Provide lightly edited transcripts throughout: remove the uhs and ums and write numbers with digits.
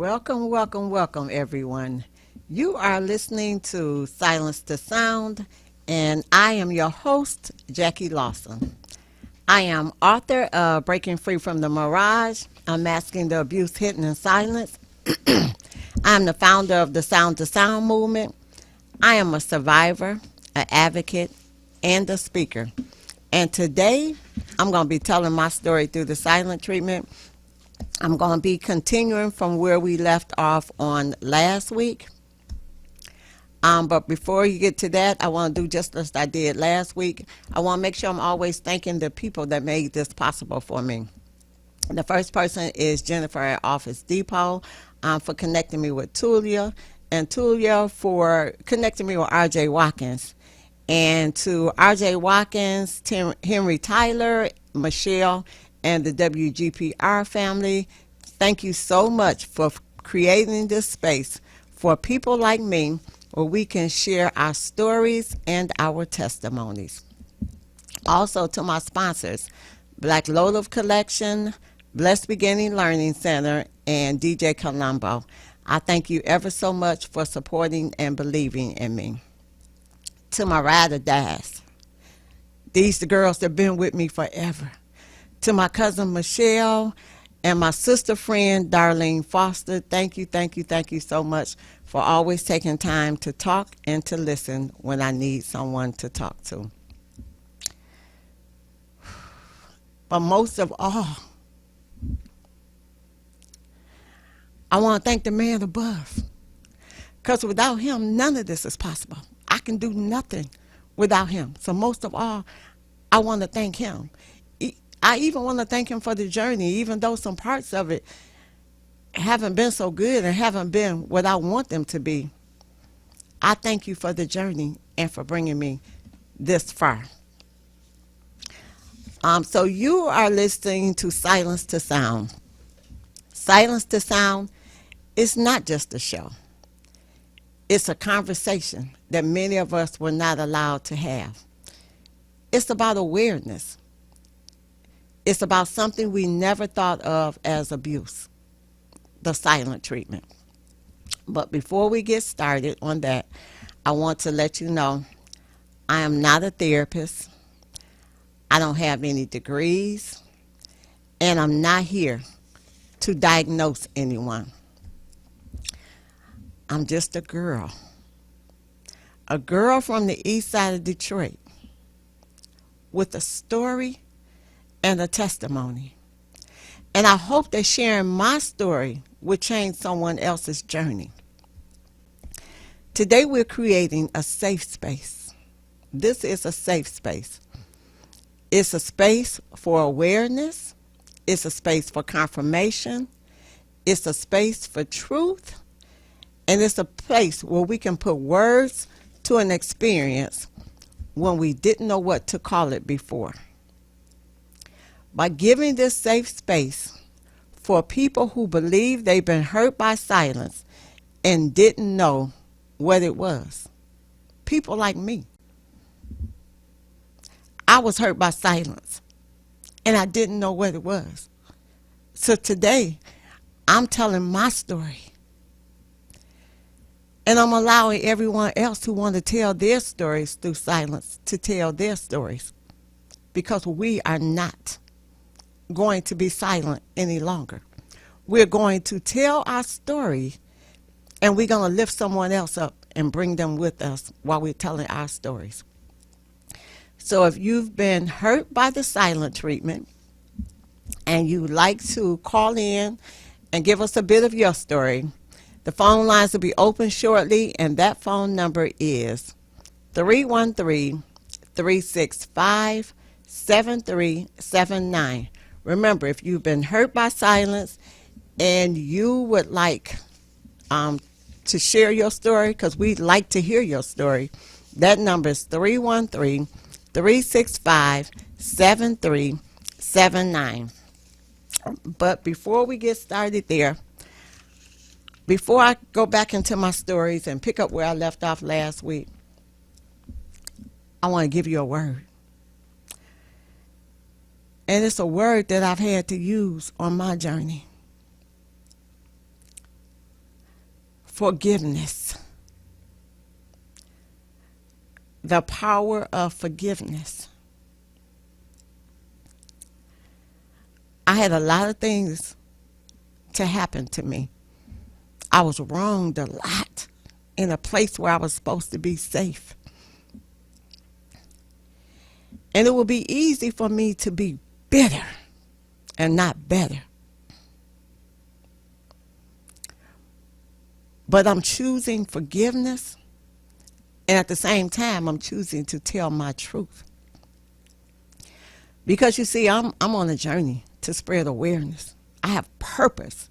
Welcome, welcome, welcome, everyone. You are listening to Silence to Sound, and I am your host, Jackie Lawson. I am author of Breaking Free from the Mirage, Unmasking the Abuse Hidden in Silence. I'm the founder of the Sound to Sound movement. I am a survivor, an advocate, and a speaker. And today, I'm going to be telling my story through the silent treatment. I'm going to be continuing from where we left off on last week. But before you get to that, I want to do just as I did last week. I want to make sure I'm always thanking the people that made this possible for me. The first person is Jennifer at Office Depot for connecting me with Tulia, and Tulia for connecting me with RJ Watkins. And to RJ Watkins, Henry Tyler, Michelle, and the WGPR family, thank you so much for creating this space for people like me where we can share our stories and our testimonies. Also to my sponsors, Black Lolov Collection, Blessed Beginning Learning Center, and DJ Colombo. I thank you ever so much for supporting and believing in me. To my ride or dies, these the girls that have been with me forever. To my cousin Michelle and my sister friend Darlene Foster, thank you, thank you, thank you so much for always taking time to talk and to listen when I need someone to talk to. But most of all, I want to thank the man above, because without him, none of this is possible. I can do nothing without him. So most of all, I want to thank him. I even want to thank him for the journey, even though some parts of it haven't been so good and haven't been what I want them to be. I thank you for the journey and for bringing me this far. So you are listening to Silence to Sound. Silence to Sound is not just a show. It's a conversation that many of us were not allowed to have. It's about awareness. It's about something we never thought of as abuse, the silent treatment. But before we get started on that, I want to let you know I am not a therapist. I don't have any degrees, and I'm not here to diagnose anyone. I'm just a girl from the east side of Detroit with a story and a testimony. And I hope that sharing my story will change someone else's journey. Today we're creating a safe space. This is a safe space. It's a space for awareness. It's a space for confirmation. It's a space for truth. And it's a place where we can put words to an experience when we didn't know what to call it before. By giving this safe space for people who believe they've been hurt by silence and didn't know what it was. People like me. I was hurt by silence and I didn't know what it was. So today, I'm telling my story. And I'm allowing everyone else who want to tell their stories through silence to tell their stories. Because we are not going to be silent any longer. We're going to tell our story, and we're going to lift someone else up and bring them with us while we're telling our stories. So if you've been hurt by the silent treatment and you'd like to call in and give us a bit of your story, the phone lines will be open shortly, and that phone number is 313-365-7379. Remember, if you've been hurt by silence and you would like to share your story, because we'd like to hear your story, that number is 313-365-7379. But before we get started there, before I go back into my stories and pick up where I left off last week, I want to give you a word. And it's a word that I've had to use on my journey. Forgiveness. The power of forgiveness. I had a lot of things to happen to me. I was wronged a lot in a place where I was supposed to be safe. And it would be easy for me to be bitter and not better. But I'm choosing forgiveness, and at the same time, I'm choosing to tell my truth. Because you see, I'm on a journey to spread awareness. I have purpose.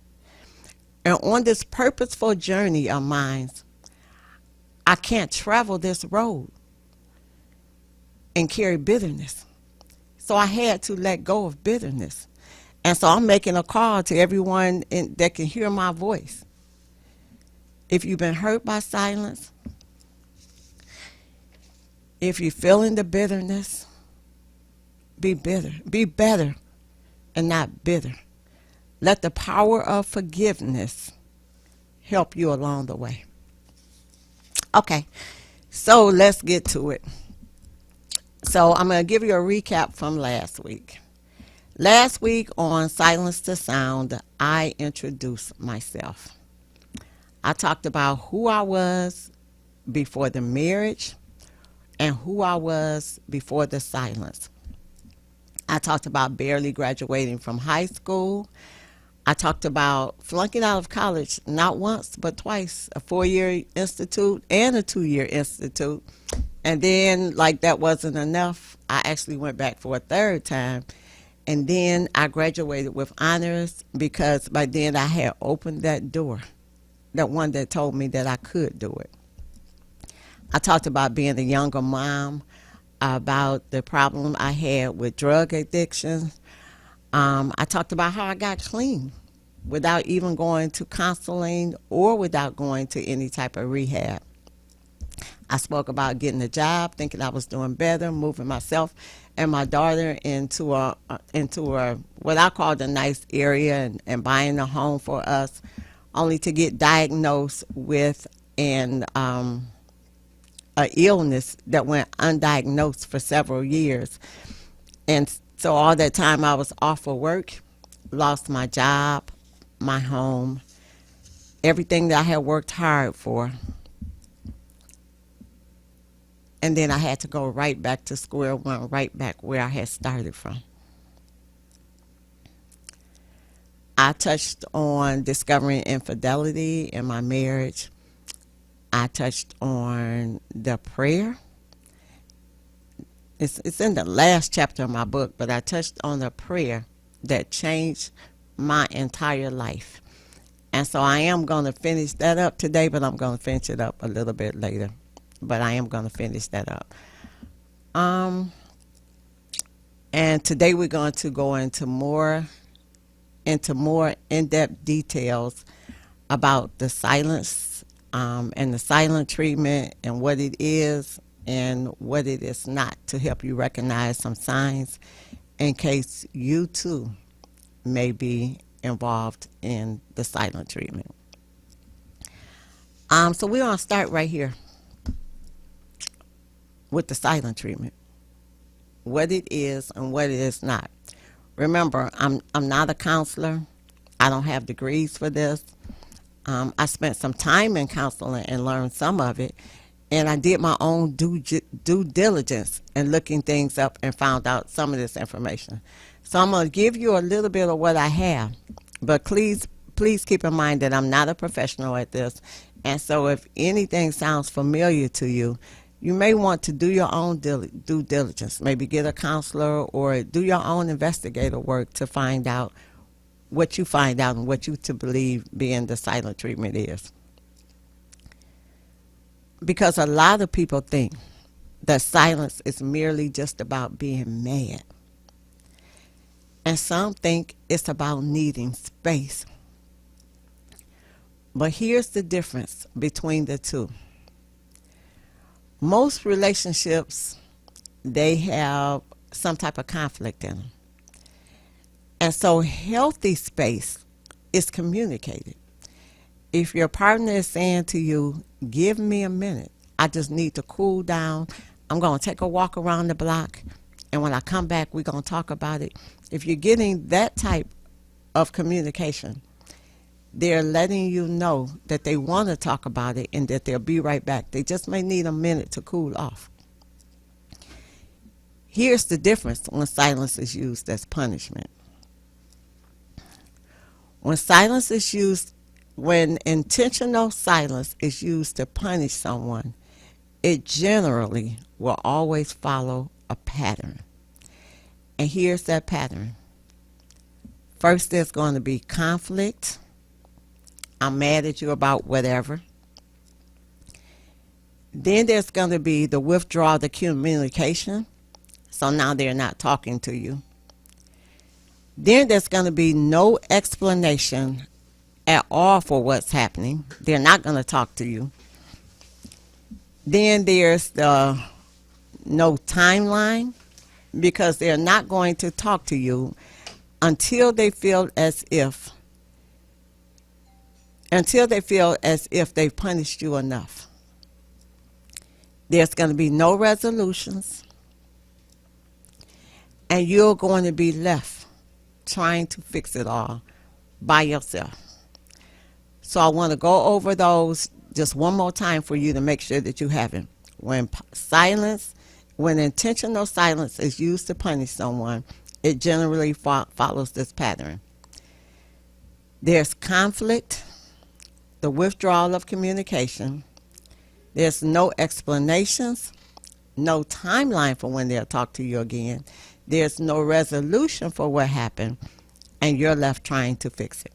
And on this purposeful journey of mine, I can't travel this road and carry bitterness. So I had to let go of bitterness. And so I'm making a call to everyone that can hear my voice. If you've been hurt by silence, if you're feeling the bitterness, be bitter. Be better and not bitter. Let the power of forgiveness help you along the way. Okay, so let's get to it. So I'm going to give you a recap from last week. Last week on Silence the Sound, I introduced myself. I talked about who I was before the marriage and who I was before the silence. I talked about barely graduating from high school. I talked about flunking out of college not once but twice, a 4-year institute and a 2-year institute. And then, like that wasn't enough, I actually went back for a third time. And then I graduated with honors because by then I had opened that door, that one that told me that I could do it. I talked about being a younger mom, about the problem I had with drug addiction. I talked about how I got clean without even going to counseling or without going to any type of rehab. I spoke about getting a job, thinking I was doing better, moving myself and my daughter into a what I call a nice area and buying a home for us, only to get diagnosed with an illness that went undiagnosed for several years. And so all that time I was off of work, lost my job, my home, everything that I had worked hard for. And then I had to go right back to square one, right back where I had started from. I touched on discovering infidelity in my marriage. I touched on the prayer. It's in the last chapter of my book, but I touched on the prayer that changed my entire life. And so I am going to finish that up today, but I'm going to finish it up a little bit later. But I am going to finish that up. And today we're going to go into more in-depth details about the silence and the silent treatment and what it is and what it is not, to help you recognize some signs in case you too may be involved in the silent treatment. So we're going to start right here with the silent treatment, what it is and what it is not. Remember, I'm not a counselor. I don't have degrees for this. I spent some time in counseling and learned some of it, and I did my own due diligence in looking things up and found out some of this information. So I'm going to give you a little bit of what I have, but please keep in mind that I'm not a professional at this, and so if anything sounds familiar to you, you may want to do your own due diligence, maybe get a counselor or do your own investigative work to find out what you find out and what you to believe being the silent treatment is. Because a lot of people think that silence is merely just about being mad. And some think it's about needing space. But here's the difference between the two. Most relationships, they have some type of conflict in them. And so healthy space is communicated. If your partner is saying to you, give me a minute, I just need to cool down, I'm going to take a walk around the block, and when I come back, we're going to talk about it. If you're getting that type of communication, they're letting you know that they want to talk about it and that they'll be right back. They just may need a minute to cool off. Here's the difference when silence is used as punishment. When silence is used, when intentional silence is used to punish someone, it generally will always follow a pattern. And here's that pattern. First, there's going to be conflict. I'm mad at you about whatever. Then there's going to be the withdrawal of the communication. So now they're not talking to you. Then there's going to be no explanation at all for what's happening. They're not going to talk to you. Then there's the no timeline, because they're not going to talk to you until they feel as if they've punished you enough. There's going to be no resolutions, and you're going to be left trying to fix it all by yourself. So I want to go over those just one more time for you to make sure that you have it. When intentional silence is used to punish someone, it generally follows this pattern. There's conflict, the withdrawal of communication. There's no explanations, no timeline for when they'll talk to you again. There's no resolution for what happened, and you're left trying to fix it.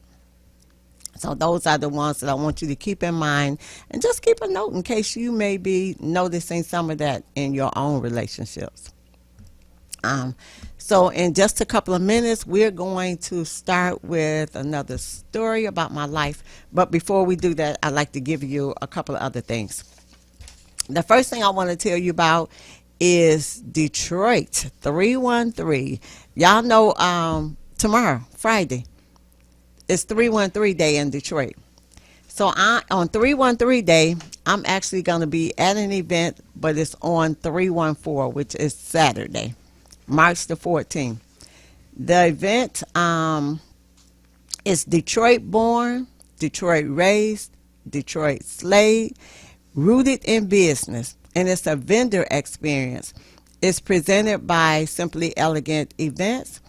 So those are the ones that I want you to keep in mind, and just keep a note in case you may be noticing some of that in your own relationships. So in just a couple of minutes, we're going to start with another story about my life. But before we do that, I'd like to give you a couple of other things. The first thing I want to tell you about is Detroit 313. Y'all know tomorrow, Friday, it's 313 Day in Detroit. So on 313 Day, I'm actually going to be at an event, but it's on 314, which is Saturday, March the 14th. The event is Detroit born, Detroit raised, Detroit slayed, rooted in business, and it's a vendor experience. It's presented by Simply Elegant Events,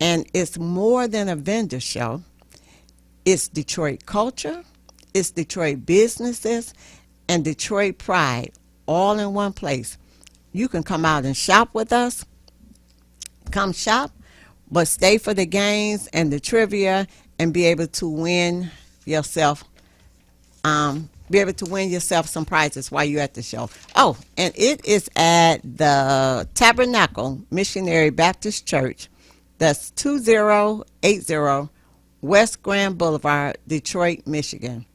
and it's more than a vendor show. It's Detroit culture, it's Detroit businesses, and Detroit pride, all in one place. You can come out and shop with us. Come shop, but stay for the games and the trivia and be able to win yourself some prizes while you're at the show. Oh, and it is at the Tabernacle Missionary Baptist Church. That's 2080 West Grand Boulevard, Detroit, Michigan.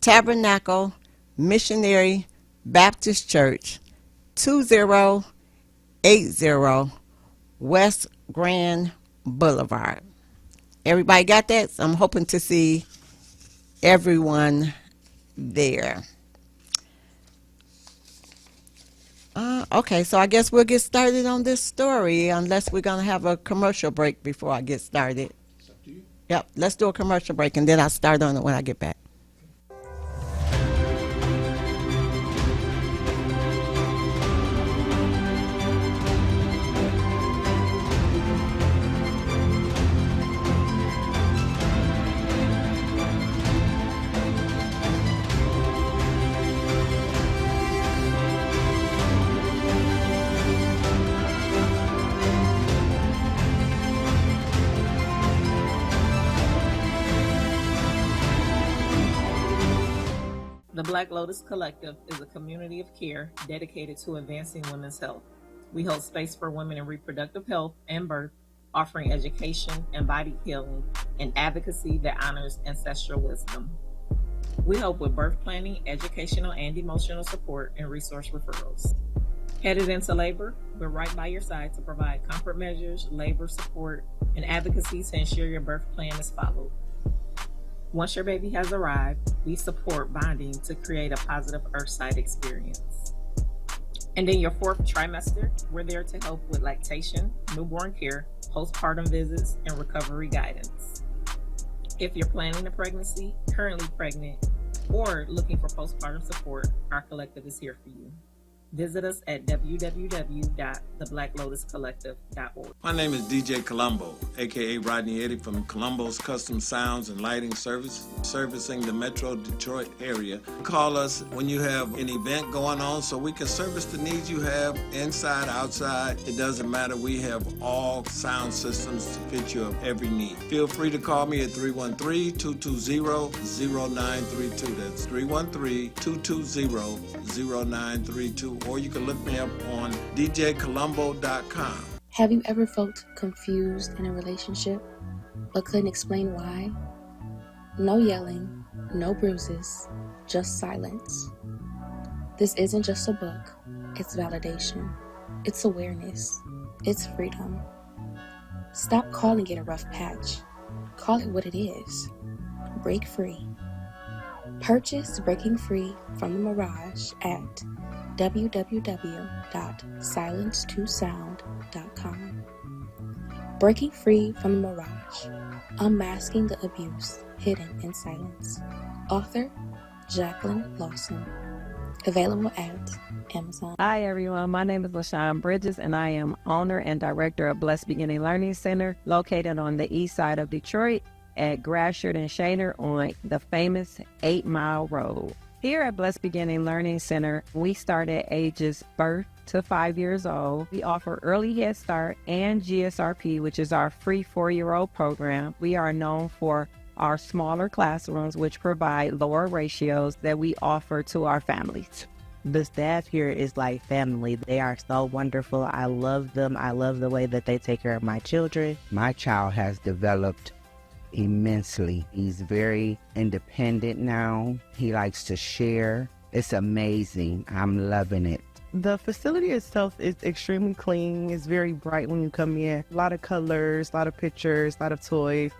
Tabernacle Missionary Baptist Church, 2080 West Grand Boulevard. Everybody got that? So I'm hoping to see everyone there. Okay, so I guess we'll get started on this story, unless we're going to have a commercial break before I get started. It's up to you. Yep, let's do a commercial break, and then I'll start on it when I get back. The Black Lotus Collective is a community of care dedicated to advancing women's health. We hold space for women in reproductive health and birth, offering education, embodied healing, and advocacy that honors ancestral wisdom. We help with birth planning, educational and emotional support, and resource referrals. Headed into labor, we're right by your side to provide comfort measures, labor support, and advocacy to ensure your birth plan is followed. Once your baby has arrived, we support bonding to create a positive Earthside experience. And in your fourth trimester, we're there to help with lactation, newborn care, postpartum visits, and recovery guidance. If you're planning a pregnancy, currently pregnant, or looking for postpartum support, our collective is here for you. Visit us at www.theblacklotuscollective.org. My name is DJ Colombo, aka Rodney Eddy from Colombo's Custom Sounds and Lighting Service, servicing the Metro Detroit area. Call us when you have an event going on so we can service the needs you have inside, outside. It doesn't matter. We have all sound systems to fit your every need. Feel free to call me at 313-220-0932. That's 313-220-0932. Or you can look me up on djcolombo.com. Have you ever felt confused in a relationship, but couldn't explain why? No yelling, no bruises, just silence. This isn't just a book, it's validation. It's awareness. It's freedom. Stop calling it a rough patch. Call it what it is. Break free. Purchase Breaking Free from the Mirage at www.silence2sound.com. Breaking Free from the Mirage, Unmasking the Abuse Hidden in Silence. Author, Jacqueline Lawson. Available at Amazon. Hi everyone, my name is LaShawn Bridges and I am owner and director of Blessed Beginning Learning Center located on the east side of Detroit at Gratiot and Shaner on the famous 8 Mile Road. Here at Blessed Beginning Learning Center, we start at ages birth to 5 years old. We offer early Head Start and GSRP, which is our free 4-year-old program. We are known for our smaller classrooms, which provide lower ratios that we offer to our families. The staff here is like family. They are so wonderful. I love them. I love the way that they take care of my children. My child has developed immensely. He's very independent now. He likes to share. It's amazing. I'm loving it. The facility itself is extremely clean. It's very bright when you come in. A lot of colors, a lot of pictures, a lot of toys.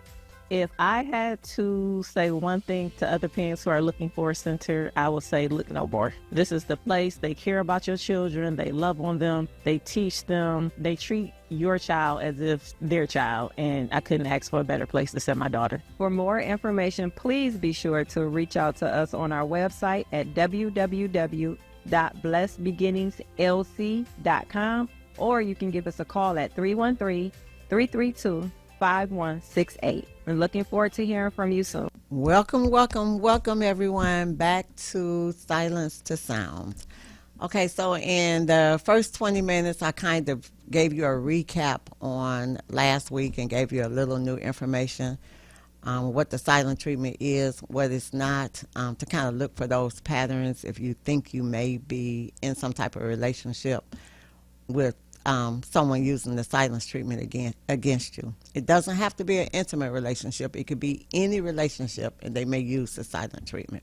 If I had to say one thing to other parents who are looking for a center, I would say, look no more. This is the place. They care about your children. They love on them. They teach them. They treat your child as if their child. And I couldn't ask for a better place to send my daughter. For more information, please be sure to reach out to us on our website at www.blessedbeginningslc.com, or you can give us a call at 313-332-5168. We're looking forward to hearing from you soon. Welcome, welcome, welcome everyone back to Silence to Sound. Okay, so in the first 20 minutes, I kind of gave you a recap on last week and gave you a little new information on what the silent treatment is, what it's not, to kind of look for those patterns if you think you may be in some type of relationship with someone using the silence treatment against you. It doesn't have to be an intimate relationship. It could be any relationship, and they may use the silent treatment.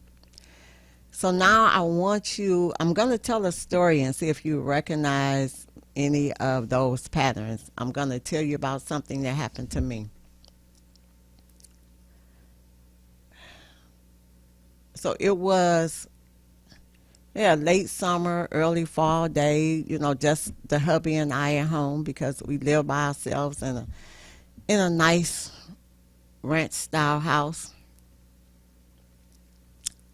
So now I'm going to tell a story and see if you recognize any of those patterns. I'm going to tell you about something that happened to me. So it was late summer, early fall day, just the hubby and I at home because we live by ourselves in a nice ranch style house.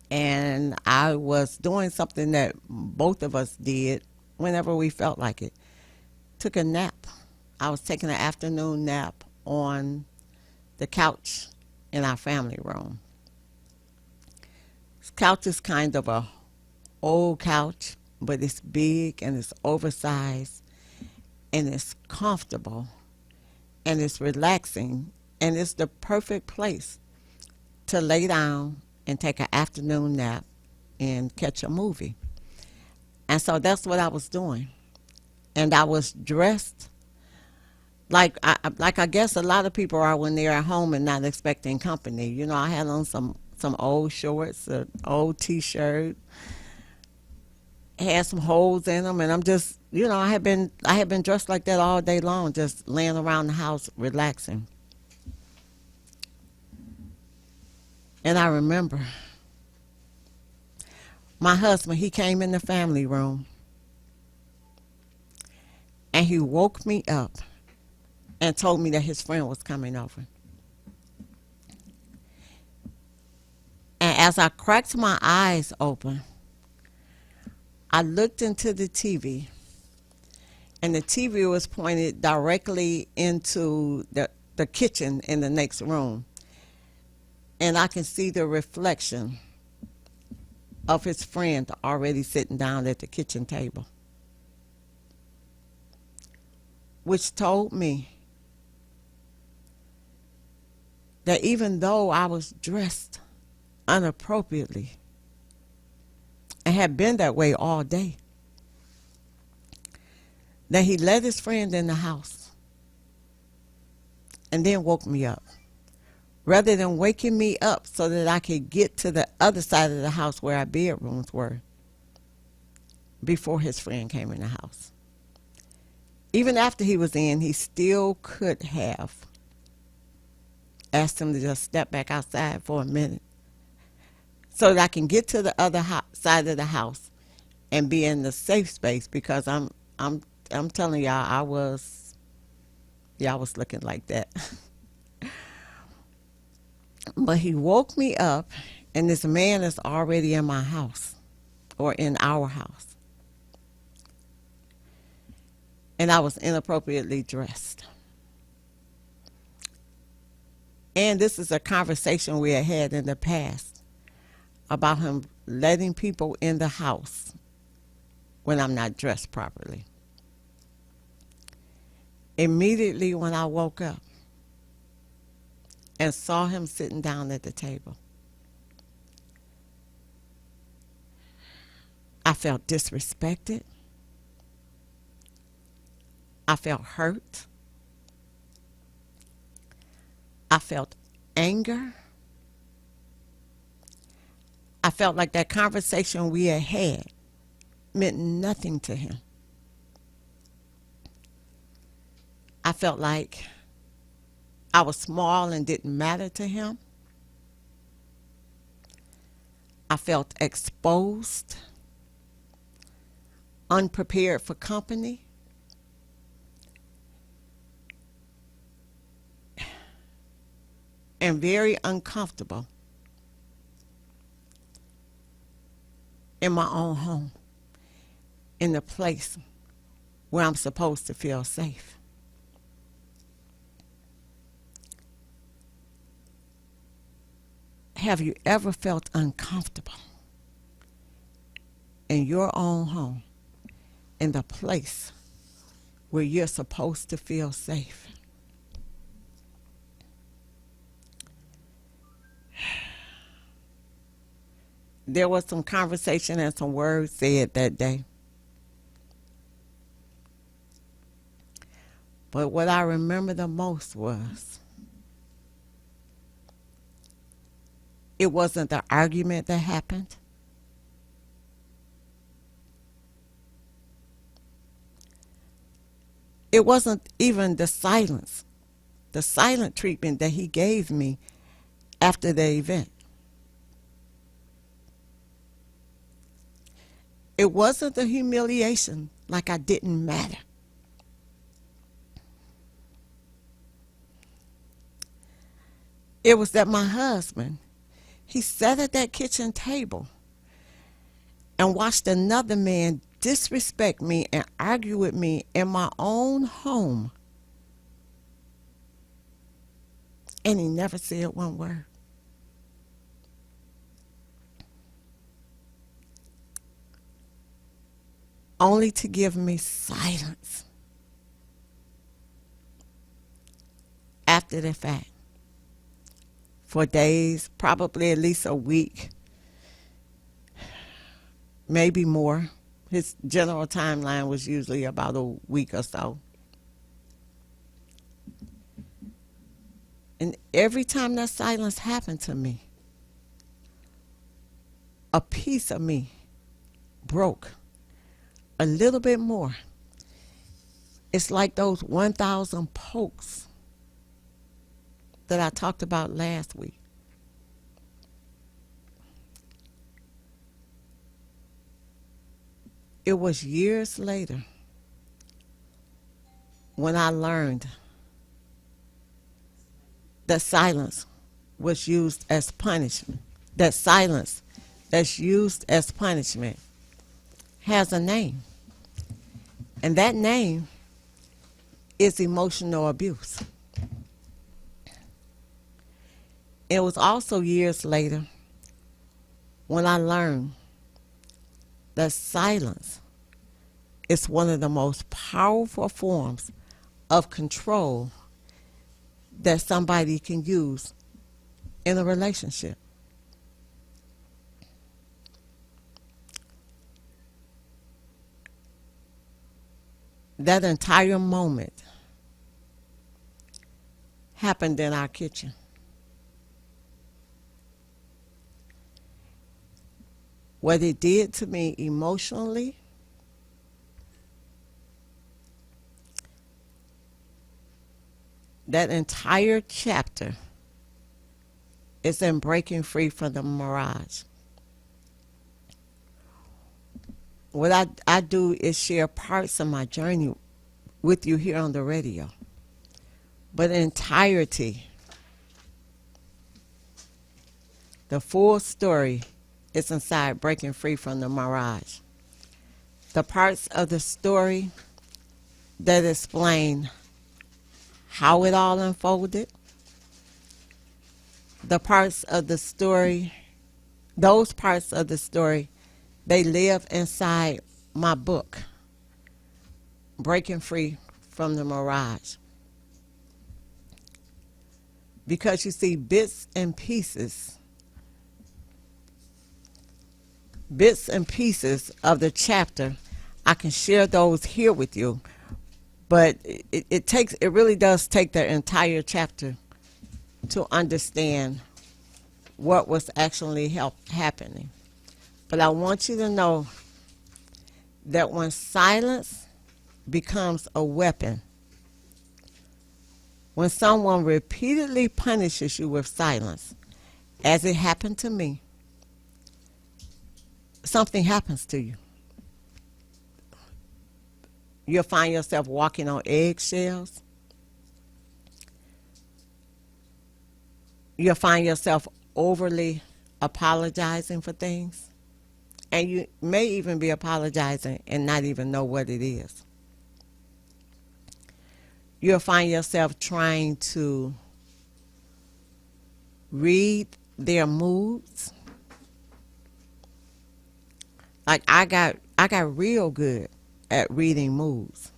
And I was doing something that both of us did whenever we felt like it. Took a nap. I was taking an afternoon nap on the couch in our family room. This couch is kind of a old couch, but it's big and it's oversized and it's comfortable and it's relaxing and it's the perfect place to lay down and take an afternoon nap and catch a movie. And so that's what I was doing. And I was dressed like I guess a lot of people are when they're at home and not expecting company. I had on some old shorts, an old t-shirt, had some holes in them, and I'm just, I had been dressed like that all day long, just laying around the house relaxing. And I remember my husband, he came in the family room and he woke me up and told me that his friend was coming over. And as I cracked my eyes open, I looked into the TV, and the TV was pointed directly into the kitchen in the next room. And I can see the reflection of his friend already sitting down at the kitchen table, which told me that even though I was dressed inappropriately and had been that way all day, that he let his friend in the house and then woke me up, rather than waking me up so that I could get to the other side of the house where our bedrooms were before his friend came in the house. Even after he was in, he still could have asked him to just step back outside for a minute so that I can get to the other side of the house and be in the safe space, because I'm telling y'all, I was looking like that. But he woke me up, and this man is already in my house, or in our house. And I was inappropriately dressed. And this is a conversation we had had in the past about him letting people in the house when I'm not dressed properly. Immediately when I woke up and saw him sitting down at the table, I felt disrespected. I felt hurt. I felt anger. I felt like that conversation we had had meant nothing to him. I felt like I was small and didn't matter to him. I felt exposed, unprepared for company. And very uncomfortable in my own home, in the place where I'm supposed to feel safe. Have you ever felt uncomfortable in your own home, in the place where you're supposed to feel safe? There was some conversation and some words said that day. But what I remember the most was, it wasn't the argument that happened. It wasn't even the silent treatment that he gave me after the event. It wasn't the humiliation, like I didn't matter. It was that my husband, he sat at that kitchen table and watched another man disrespect me and argue with me in my own home. And he never said one word. Only to give me silence after the fact. For days, probably at least a week, maybe more. His general timeline was usually about a week or so. And every time that silence happened to me, a piece of me broke a little bit more. It's like those 1,000 pokes that I talked about last week. It was years later when I learned that silence was used as punishment. That silence that's used as punishment has a name. And that name is emotional abuse. It was also years later when I learned that silence is one of the most powerful forms of control that somebody can use in a relationship. That entire moment happened in our kitchen. What it did to me emotionally, that entire chapter is in Breaking Free from the Mirage. What I do is share parts of my journey with you here on the radio. But the entirety, the full story is inside Breaking Free from the Mirage. The parts of the story that explain how it all unfolded, the parts of the story, those parts of the story, they live inside my book, Breaking Free from the Mirage. Because you see, bits and pieces of the chapter, I can share those here with you, but it really does take the entire chapter to understand what was actually happening. But I want you to know that when silence becomes a weapon, when someone repeatedly punishes you with silence, as it happened to me, something happens to you. You'll find yourself walking on eggshells. You'll find yourself overly apologizing for things. And you may even be apologizing and not even know what it is. You'll find yourself trying to read their moods. Like I got real good at reading moods.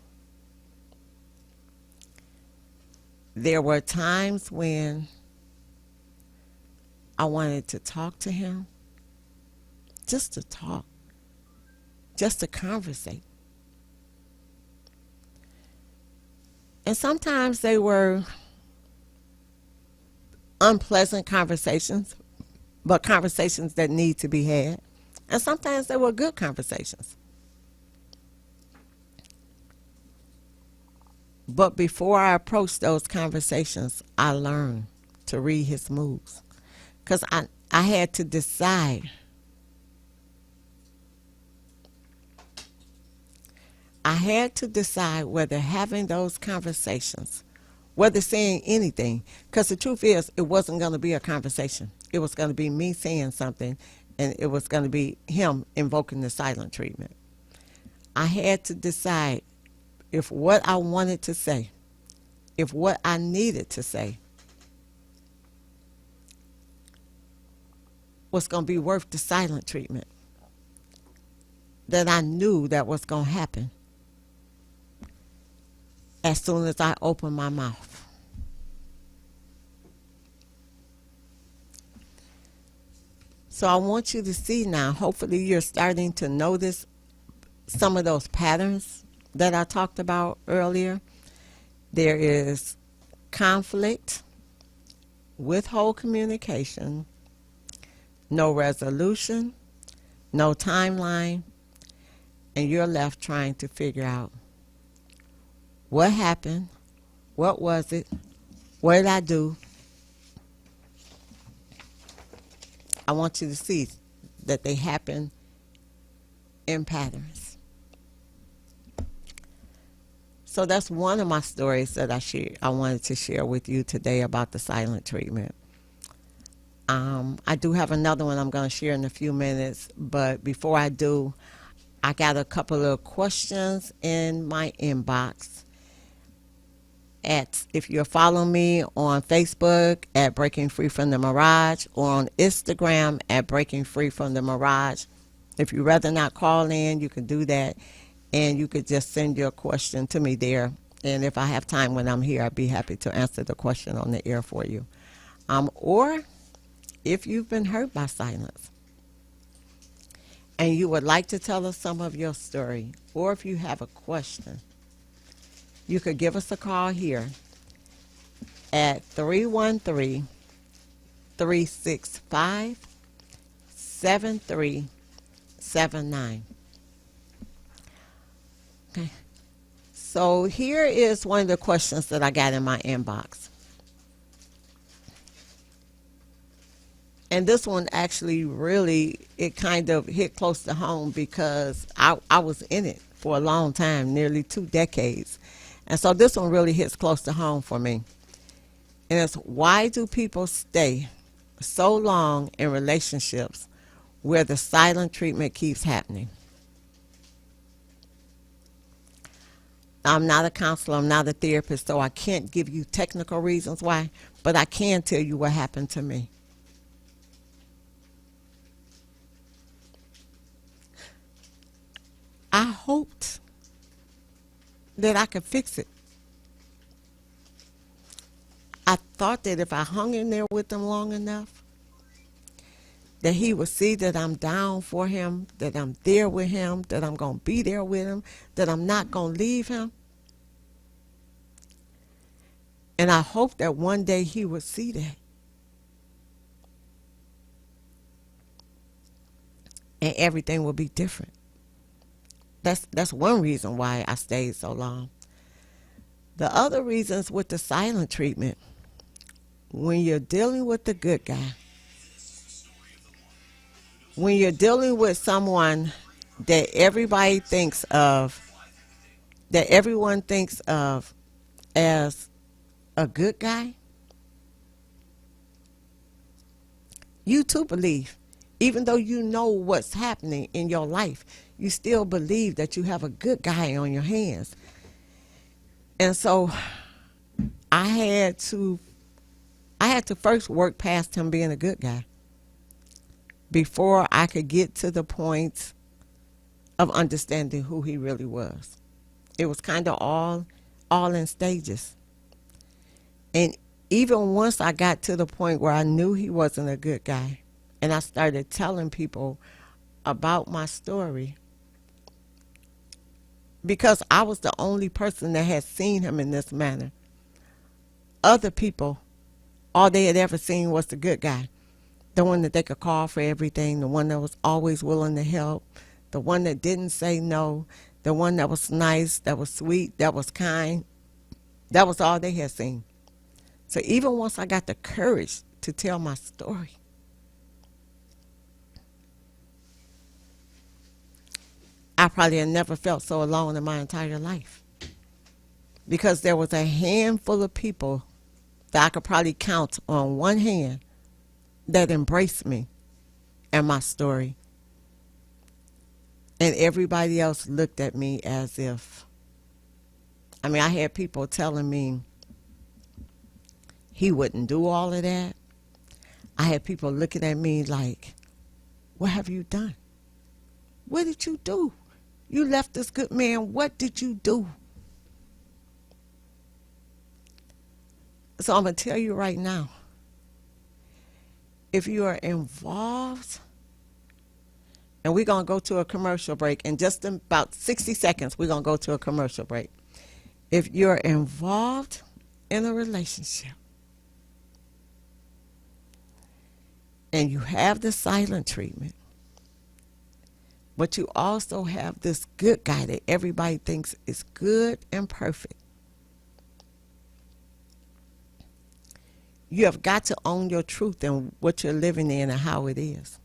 There were times when I wanted to talk to him, just to talk, just to conversate. And sometimes they were unpleasant conversations, but conversations that need to be had. And sometimes they were good conversations. But before I approached those conversations, I learned to read his moods. Because I had to decide. I had to decide whether having those conversations, whether saying anything, because the truth is, it wasn't going to be a conversation. It was going to be me saying something, and it was going to be him invoking the silent treatment. I had to decide if what I wanted to say, if what I needed to say was going to be worth the silent treatment, that I knew that was going to happen as soon as I opened my mouth. So I want you to see now, hopefully you're starting to notice some of those patterns that I talked about earlier. There is conflict, withhold communication, no resolution, no timeline, and you're left trying to figure out what happened, what was it, what did I do. I want you to see that they happen in patterns. So that's one of my stories that I wanted to share with you today about the silent treatment. I do have another one I'm going to share in a few minutes, but before I do, I got a couple of questions in my inbox. If you're following me on Facebook at Breaking Free from the Mirage, or on Instagram at Breaking Free from the Mirage, if you'd rather not call in, you can do that, and you could just send your question to me there. And if I have time when I'm here, I'd be happy to answer the question on the air for you. Or if you've been hurt by silence and you would like to tell us some of your story, or if you have a question, you could give us a call here at 313-365-7379. Okay. So here is one of the questions that I got in my inbox. And this one actually it kind of hit close to home because I was in it for a long time, nearly 2 decades. And so this one really hits close to home for me. And it's, why do people stay so long in relationships where the silent treatment keeps happening? I'm not a counselor, I'm not a therapist, so I can't give you technical reasons why, but I can tell you what happened to me. I hoped that I could fix it. I thought that if I hung in there with him long enough, that he would see that I'm down for him, that I'm there with him, that I'm going to be there with him, that I'm not going to leave him. And I hoped that one day he would see that. And everything will be different. That's one reason why I stayed so long. The other reasons with the silent treatment, when you're dealing with the good guy, when you're dealing with someone that everyone thinks of as a good guy, you too believe. Even though you know what's happening in your life, you still believe that you have a good guy on your hands. And so I had to first work past him being a good guy before I could get to the point of understanding who he really was. It was kind of all in stages. And even once I got to the point where I knew he wasn't a good guy, and I started telling people about my story, because I was the only person that had seen him in this manner. Other people, all they had ever seen was the good guy, the one that they could call for everything, the one that was always willing to help, the one that didn't say no, the one that was nice, that was sweet, that was kind. That was all they had seen. So even once I got the courage to tell my story, I probably had never felt so alone in my entire life, because there was a handful of people that I could probably count on one hand that embraced me and my story. And everybody else looked at me as if, I had people telling me he wouldn't do all of that. I had people looking at me like, what have you done? What did you do? You left this good man. What did you do? So I'm going to tell you right now, if you are involved, and we're going to go to a commercial break. In just about 60 seconds, we're going to go to a commercial break. If you're involved in a relationship and you have the silent treatment, but you also have this good guy that everybody thinks is good and perfect, you have got to own your truth and what you're living in and how it is.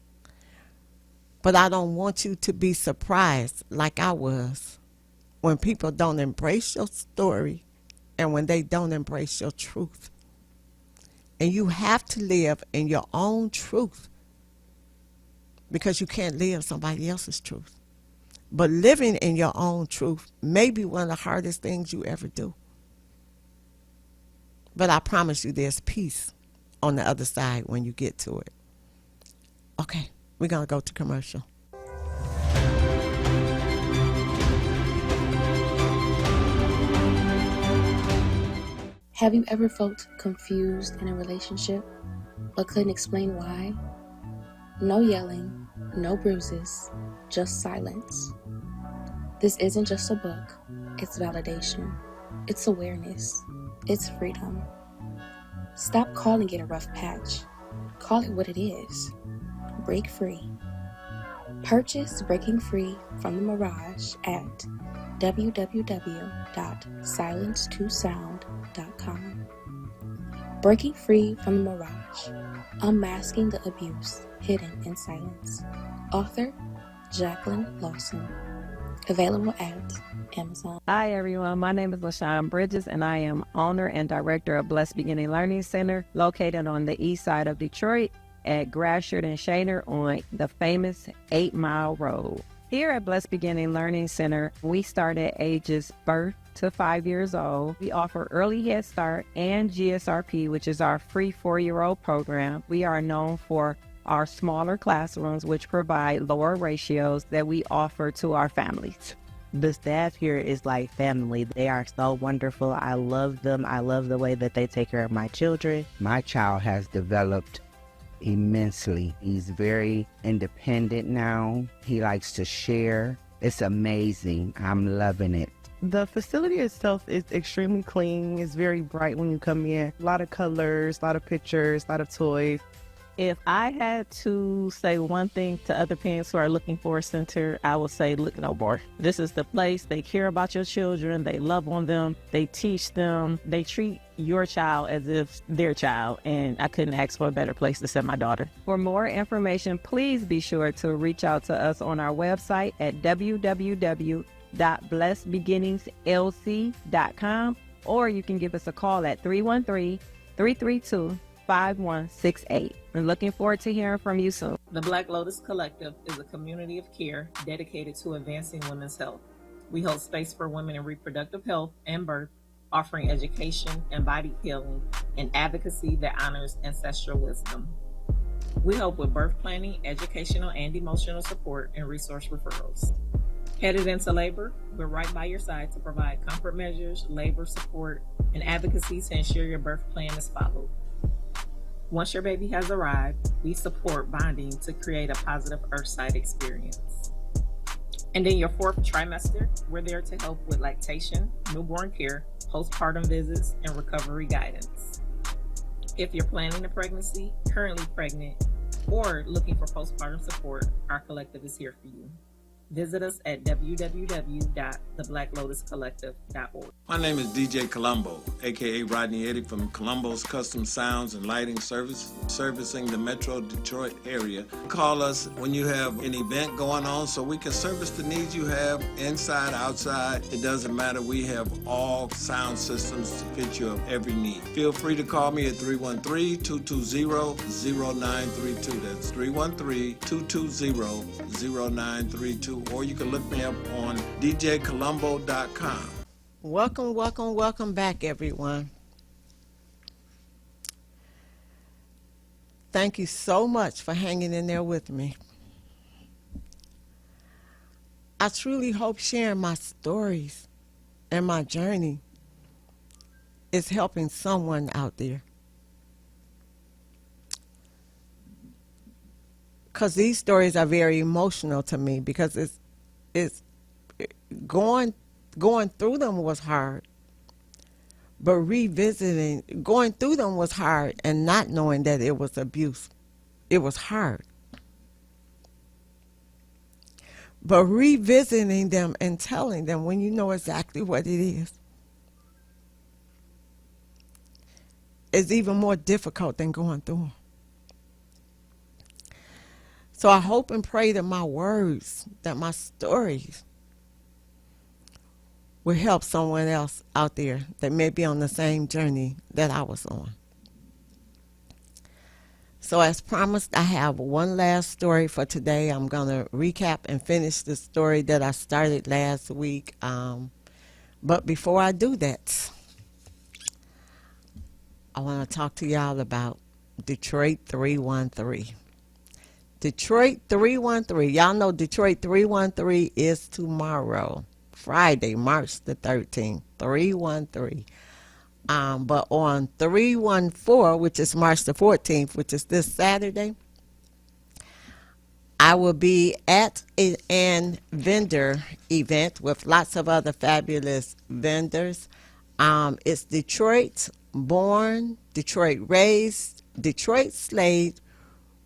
But I don't want you to be surprised like I was when people don't embrace your story and when they don't embrace your truth. And you have to live in your own truth because you can't live somebody else's truth. But living in your own truth may be one of the hardest things you ever do. But I promise you there's peace on the other side when you get to it. Okay, we're going to go to commercial. Have you ever felt confused in a relationship but couldn't explain why? No yelling, no bruises, just silence. This isn't just a book, it's validation, it's awareness, it's freedom. Stop calling it a rough patch. Call it what it is. Break free. Purchase Breaking Free from the Mirage at www.silence2sound.com. Breaking Free from the Mirage. Unmasking the abuse hidden in silence. Author Jacqueline Lawson. Available at Amazon. Hi, everyone. My name is LaShawn Bridges, and I am owner and director of Blessed Beginning Learning Center, located on the east side of Detroit at Gratiot and Shaner on the famous 8 Mile Road. Here at Blessed Beginning Learning Center, we start at ages birth to 5 years old. We offer early Head Start and GSRP, which is our free 4-year-old program. We are known for our smaller classrooms, which provide lower ratios that we offer to our families. The staff here is like family. They are so wonderful. I love them. I love the way that they take care of my children. My child has developed immensely. He's very independent now. He likes to share. It's amazing. I'm loving it. The facility itself is extremely clean. It's very bright when you come in. A lot of colors, a lot of pictures, a lot of toys. If I had to say one thing to other parents who are looking for a center, I would say, look no more. This is the place. They care about your children. They love on them. They teach them. They treat your child as if their child. And I couldn't ask for a better place to send my daughter. For more information, please be sure to reach out to us on our website at www.blessedbeginningslc.com, or you can give us a call at 313-332-5168. I'm looking forward to hearing from you soon. The Black Lotus Collective is a community of care dedicated to advancing women's health. We hold space for women in reproductive health and birth, offering education, embodied healing, and advocacy that honors ancestral wisdom. We help with birth planning, educational and emotional support, and resource referrals. Headed into labor, we're right by your side to provide comfort measures, labor support, and advocacy to ensure your birth plan is followed. Once your baby has arrived, we support bonding to create a positive earthside experience. And in your 4th trimester, we're there to help with lactation, newborn care, postpartum visits, and recovery guidance. If you're planning a pregnancy, currently pregnant, or looking for postpartum support, our collective is here for you. Visit us at www.theblacklotuscollective.org. My name is DJ Colombo, aka Rodney Eddy from Colombo's Custom Sounds and Lighting Service, servicing the Metro Detroit area. Call us when you have an event going on so we can service the needs you have inside, outside. It doesn't matter. We have all sound systems to fit your every need. Feel free to call me at 313-220-0932. That's 313-220-0932. Or you can look me up on djcolombo.com. Welcome back, everyone. Thank you so much for hanging in there with me. I truly hope sharing my stories and my journey is helping someone out there. Because these stories are very emotional to me, because it's going through them was hard, but going through them was hard, and not knowing that it was abuse, it was hard. But revisiting them and telling them when you know exactly what it is even more difficult than going through them. So I hope and pray that my words, that my stories will help someone else out there that may be on the same journey that I was on. So as promised, I have one last story for today. I'm going to recap and finish the story that I started last week. But before I do that, I want to talk to y'all about Detroit 313. Detroit 313. Y'all know Detroit 313 is tomorrow, Friday, March the 13th, 313. But on 314, which is March the 14th, which is this Saturday, I will be at an vendor event with lots of other fabulous vendors. It's Detroit born, Detroit raised, Detroit slaved,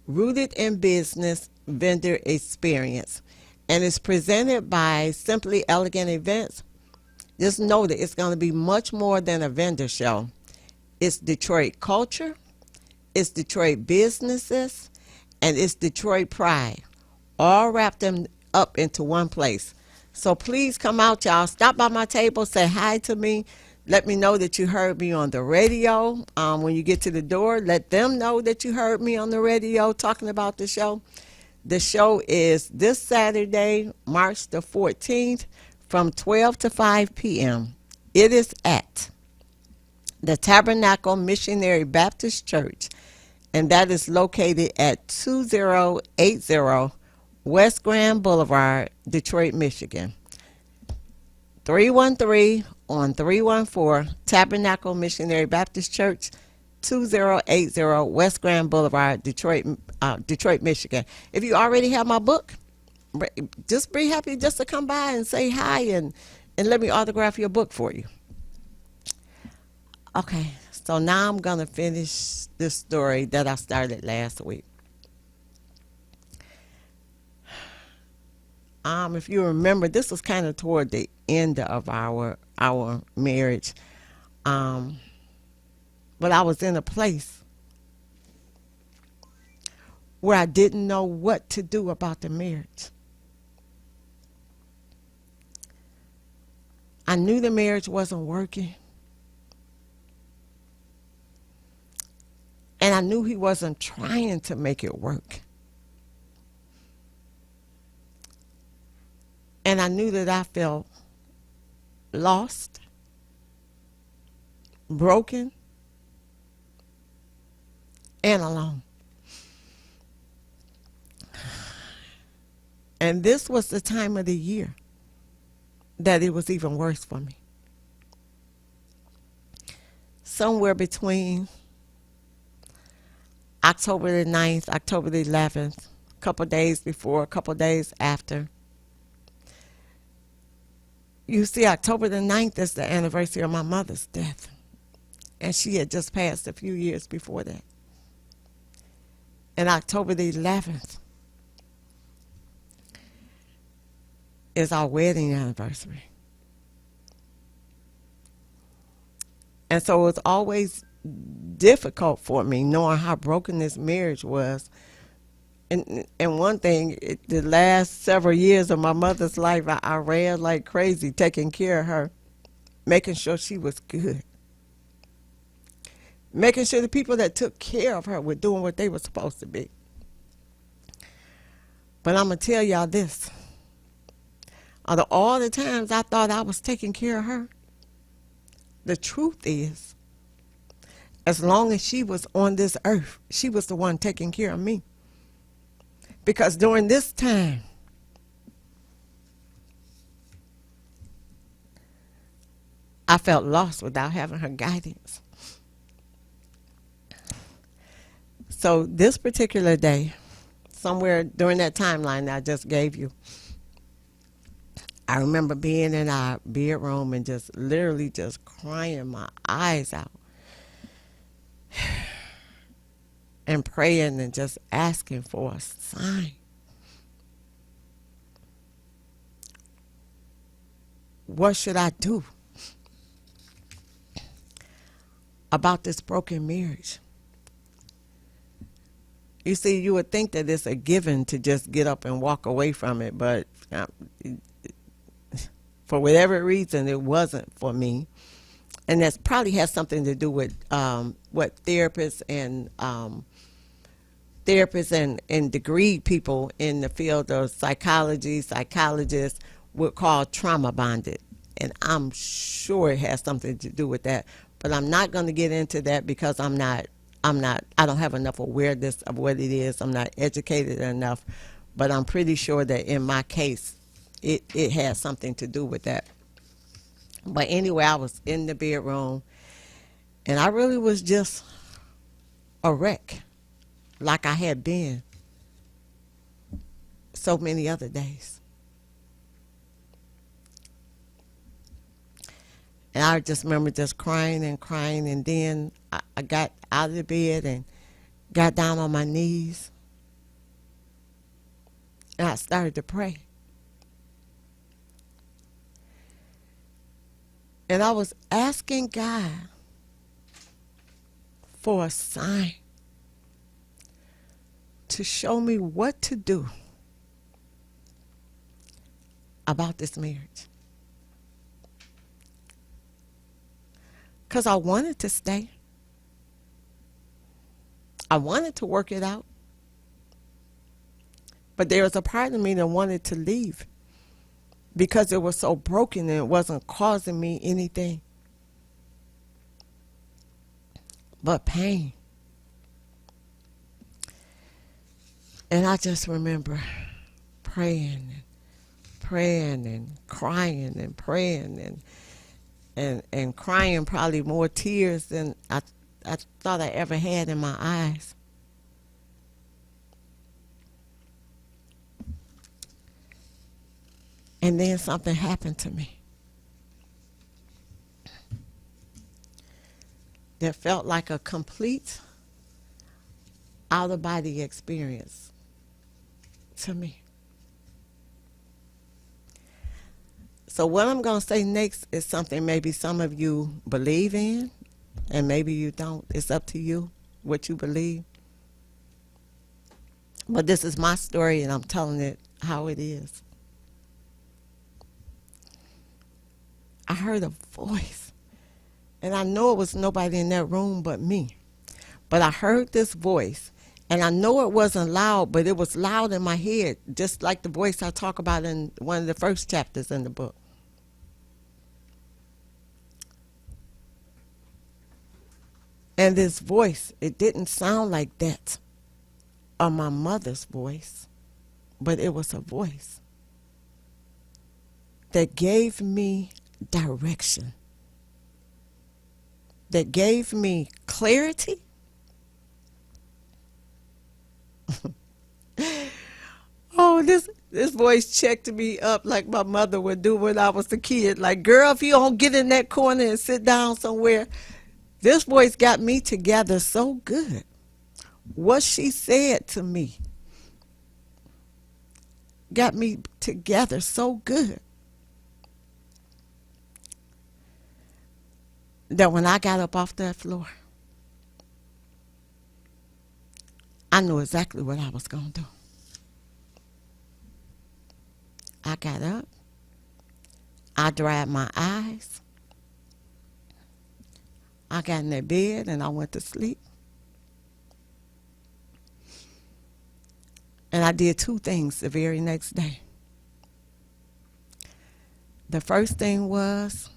rooted in business vendor experience. And it's presented by Simply Elegant Events. Just know that it's going to be much more than a vendor show. It's Detroit culture, it's Detroit businesses, and it's Detroit pride, all wrapped them up into one place. So please come out, y'all. Stop by my table, say hi to me. Let me know that you heard me on the radio. When you get to the door, let them know that you heard me on the radio talking about the show. The show is this Saturday, March the 14th, from 12 to 5 p.m. It is at the Tabernacle Missionary Baptist Church, and that is located at 2080 West Grand Boulevard, Detroit, Michigan. 313 on 314 Tabernacle Missionary Baptist Church, 2080 West Grand Boulevard, Detroit, Michigan. If you already have my book, just be happy just to come by and say hi and let me autograph your book for you. Okay, so now I'm going to finish this story that I started last week. If you remember, this was kind of toward the end of our marriage. But I was in a place where I didn't know what to do about the marriage. I knew the marriage wasn't working. And I knew he wasn't trying to make it work. And I knew that I felt lost, broken, and alone. And this was the time of the year that it was even worse for me. Somewhere between October the 9th, October the 11th, a couple days before, a couple days after. You see, October the 9th is the anniversary of my mother's death. And she had just passed a few years before that. And October the 11th is our wedding anniversary. And so it was always difficult for me knowing how broken this marriage was. And one thing, the last several years of my mother's life, I ran like crazy, taking care of her, making sure she was good, making sure the people that took care of her were doing what they were supposed to be. But I'm going to tell y'all this. Out of all the times I thought I was taking care of her, the truth is, as long as she was on this earth, she was the one taking care of me. Because during this time, I felt lost without having her guidance. So this particular day, somewhere during that timeline that I just gave you, I remember being in our bedroom and just literally just crying my eyes out and praying and just asking for a sign. What should I do about this broken marriage? You see, you would think that it's a given to just get up and walk away from it, but For whatever reason, it wasn't for me. And that's probably has something to do with what therapists and degree people in the field of psychology, psychologists would call trauma bonded. And I'm sure it has something to do with that. But I'm not going to get into that because I don't have enough awareness of what it is. I'm not educated enough. But I'm pretty sure that in my case, it has something to do with that. But anyway, I was in the bedroom, and I really was just a wreck, like I had been so many other days. And I just remember just crying, and then I got out of the bed and got down on my knees, and I started to pray. And I was asking God for a sign to show me what to do about this marriage. Because I wanted to stay. I wanted to work it out. But there was a part of me that wanted to leave because it was so broken and it wasn't causing me anything but pain. And I just remember praying and crying and praying and crying probably more tears than I thought I ever had in my eyes. And then something happened to me that felt like a complete out-of-body experience to me. So what I'm going to say next is something maybe some of you believe in, and maybe you don't. It's up to you what you believe. But this is my story, and I'm telling it how it is. I heard a voice, and I know it was nobody in that room but me. But I heard this voice, and I know it wasn't loud, but it was loud in my head, just like the voice I talk about in one of the first chapters in the book. And this voice, it didn't sound like that of my mother's voice, but it was a voice that gave me direction, that gave me clarity. Oh, this voice checked me up like my mother would do when I was a kid. Like, girl, if you don't get in that corner and sit down somewhere. This voice got me together so good. What she said to me got me together so good that when I got up off that floor, I knew exactly what I was going to do. I got up. I dried my eyes. I got in that bed and I went to sleep. And I did two things the very next day. The first thing was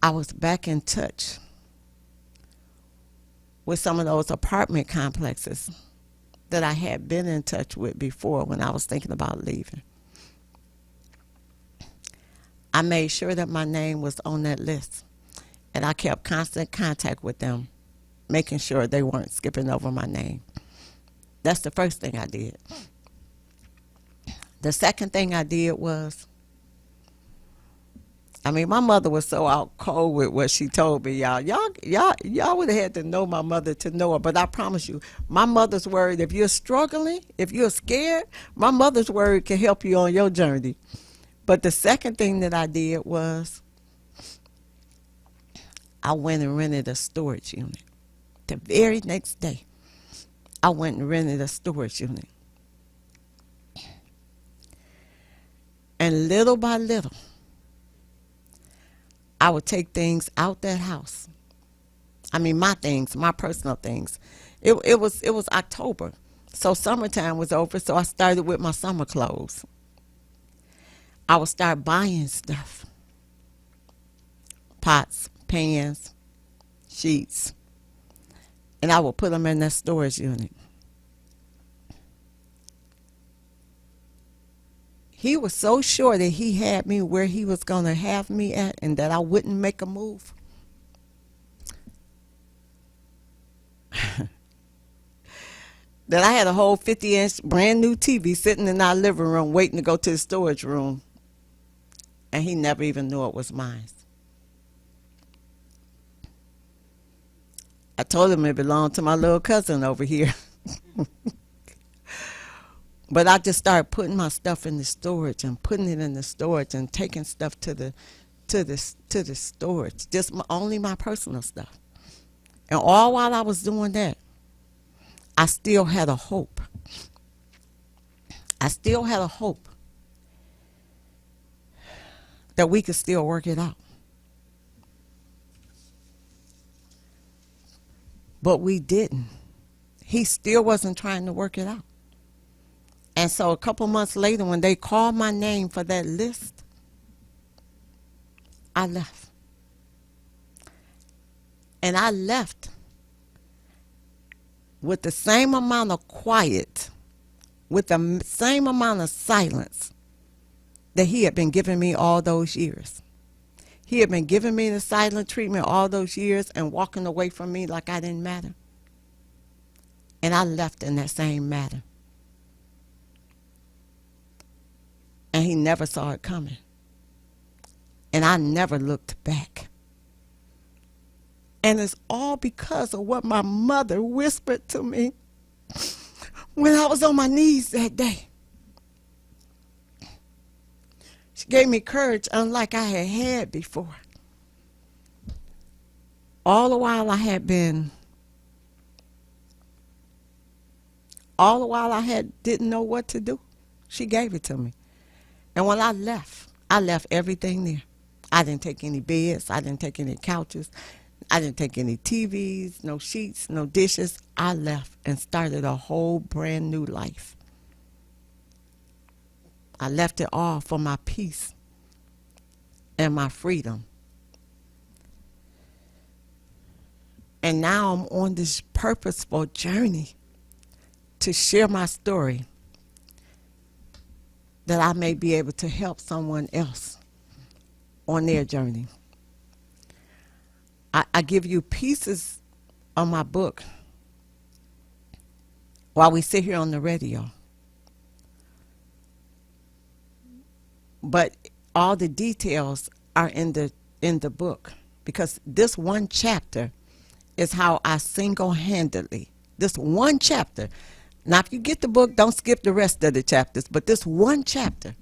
I was back in touch with some of those apartment complexes that I had been in touch with before when I was thinking about leaving. I made sure that my name was on that list, and I kept constant contact with them, making sure they weren't skipping over my name. That's the first thing I did. The second thing I did was, my mother was so out cold with what she told me, y'all. Y'all would have had to know my mother to know her, but I promise you, my mother's word, if you're struggling, if you're scared, my mother's word can help you on your journey. But the second thing that I did was I went and rented a storage unit. The very next day, I went and rented a storage unit. And little by little, I would take things out that house. I mean, my things, my personal things. It was October, so summertime was over. So I started with my summer clothes. I would start buying stuff: pots, pans, sheets, and I would put them in that storage unit. He was so sure that he had me where he was going to have me at and that I wouldn't make a move. That I had a whole 50-inch brand new TV sitting in our living room waiting to go to the storage room. And he never even knew it was mine. I told him it belonged to my little cousin over here. But I just started putting my stuff in the storage and putting it in the storage and taking stuff to the storage, just only my personal stuff. And all while I was doing that, I still had a hope. I still had a hope that we could still work it out. But we didn't. He still wasn't trying to work it out. And so a couple months later, when they called my name for that list, I left. And I left with the same amount of quiet, with the same amount of silence that he had been giving me all those years. He had been giving me the silent treatment all those years and walking away from me like I didn't matter. And I left in that same manner. And he never saw it coming. And I never looked back. And it's all because of what my mother whispered to me when I was on my knees that day. She gave me courage unlike I had had before. All the while didn't know what to do. She gave it to me. And when I left everything there. I didn't take any beds. I didn't take any couches. I didn't take any TVs, no sheets, no dishes. I left and started a whole brand new life. I left it all for my peace and my freedom. And now I'm on this purposeful journey to share my story that I may be able to help someone else on their journey. I give you pieces of my book while we sit here on the radio. But all the details are in the book, because this one chapter is how I single-handedly, this one chapter. Now, if you get the book, don't skip the rest of the chapters, but this one chapter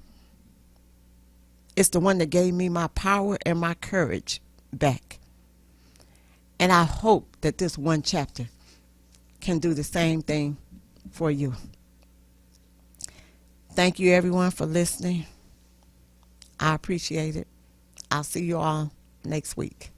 is the one that gave me my power and my courage back. And I hope that this one chapter can do the same thing for you. Thank you, everyone, for listening. I appreciate it. I'll see you all next week.